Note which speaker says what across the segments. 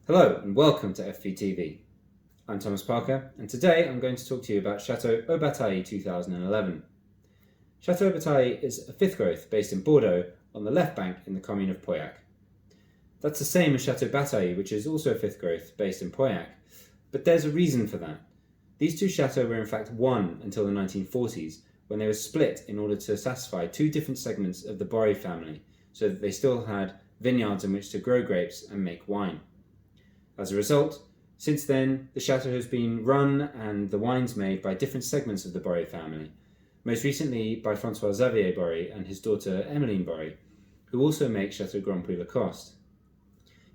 Speaker 1: Hello and welcome to FVTV. I'm Thomas Parker and today I'm going to talk to you about Château Haut-Batailley 2011. Château Haut-Batailley is a fifth growth based in Bordeaux on the left bank in the commune of Pauillac. That's the same as Château Batailley, which is also a fifth growth based in Pauillac, but there's a reason for that. These two chateaux were in fact one until the 1940s, when they were split in order to satisfy two different segments of the Bordeaux family, so that they still had vineyards in which to grow grapes and make wine. As a result, since then, the chateau has been run and the wines made by different segments of the Bordeaux family, most recently by François-Xavier Bordeaux and his daughter Emmeline Bordeaux, who also make Chateau Grand Prix Lacoste.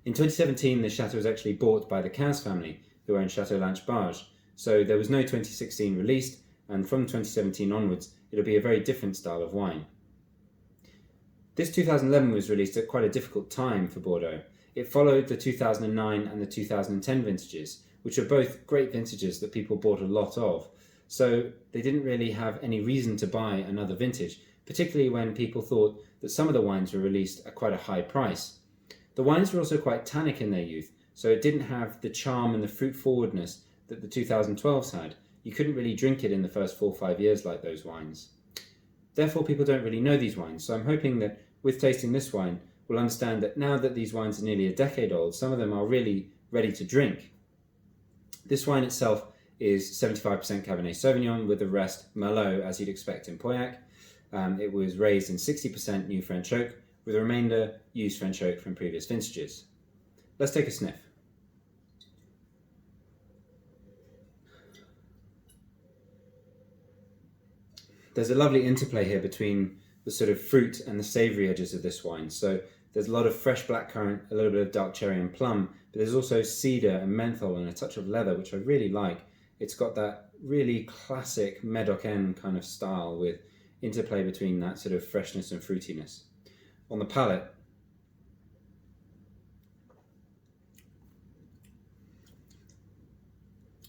Speaker 1: In 2017, the chateau was actually bought by the Caz family, who own Chateau Lange-Barge, so there was no 2016 released, and from 2017 onwards, it'll be a very different style of wine. This 2011 was released at quite a difficult time for Bordeaux. It followed the 2009 and the 2010 vintages, which are both great vintages that people bought a lot of, so they didn't really have any reason to buy another vintage, particularly when people thought that some of the wines were released at quite a high price. The wines were also quite tannic in their youth, so it didn't have the charm and the fruit forwardness that the 2012s had. You couldn't really drink it in the first 4 or 5 years like those wines. Therefore, people don't really know these wines, so I'm hoping that with tasting this wine, we'll understand that now that these wines are nearly a decade old, some of them are really ready to drink. This wine itself is 75% Cabernet Sauvignon, with the rest Merlot, as you'd expect in Pauillac. It was raised in 60% new French oak, with the remainder used French oak from previous vintages. Let's take a sniff. There's a lovely interplay here between the sort of fruit and the savoury edges of this wine. So there's a lot of fresh blackcurrant, a little bit of dark cherry and plum, but there's also cedar and menthol and a touch of leather, which I really like. It's got that really classic Médocaine kind of style with interplay between that sort of freshness and fruitiness. On the palate,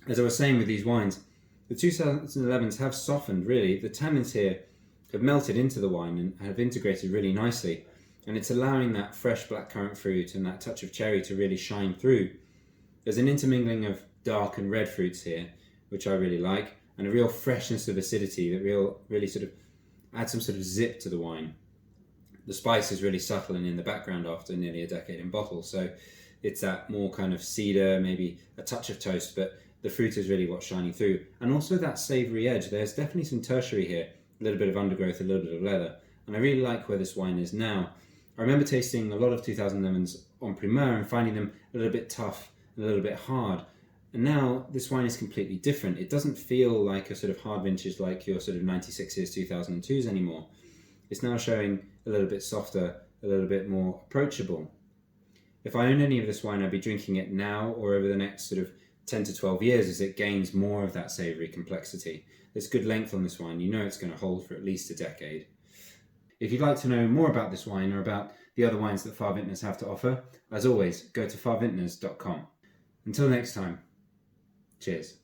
Speaker 1: as I was saying with these wines, the 2011s have softened really. The tannins here have melted into the wine and have integrated really nicely, and it's allowing that fresh blackcurrant fruit and that touch of cherry to really shine through. There's an intermingling of dark and red fruits here, which I really like, and a real freshness of acidity that really sort of adds some sort of zip to the wine. The spice is really subtle and in the background after nearly a decade in bottle, so it's that more kind of cedar, maybe a touch of toast, but the fruit is really what's shining through. And also that savoury edge. There's definitely some tertiary here, a little bit of undergrowth, a little bit of leather, and I really like where this wine is now. I remember tasting a lot of 2011s en primeur and finding them a little bit tough, a little bit hard. And now this wine is completely different. It doesn't feel like a sort of hard vintage like your sort of 96s, 2002s anymore. It's now showing a little bit softer, a little bit more approachable. If I owned any of this wine, I'd be drinking it now or over the next sort of 10 to 12 years as it gains more of that savoury complexity. There's good length on this wine. You know it's going to hold for at least a decade. If you'd like to know more about this wine or about the other wines that Far Vintners have to offer, as always, go to farvintners.com. Until next time, cheers.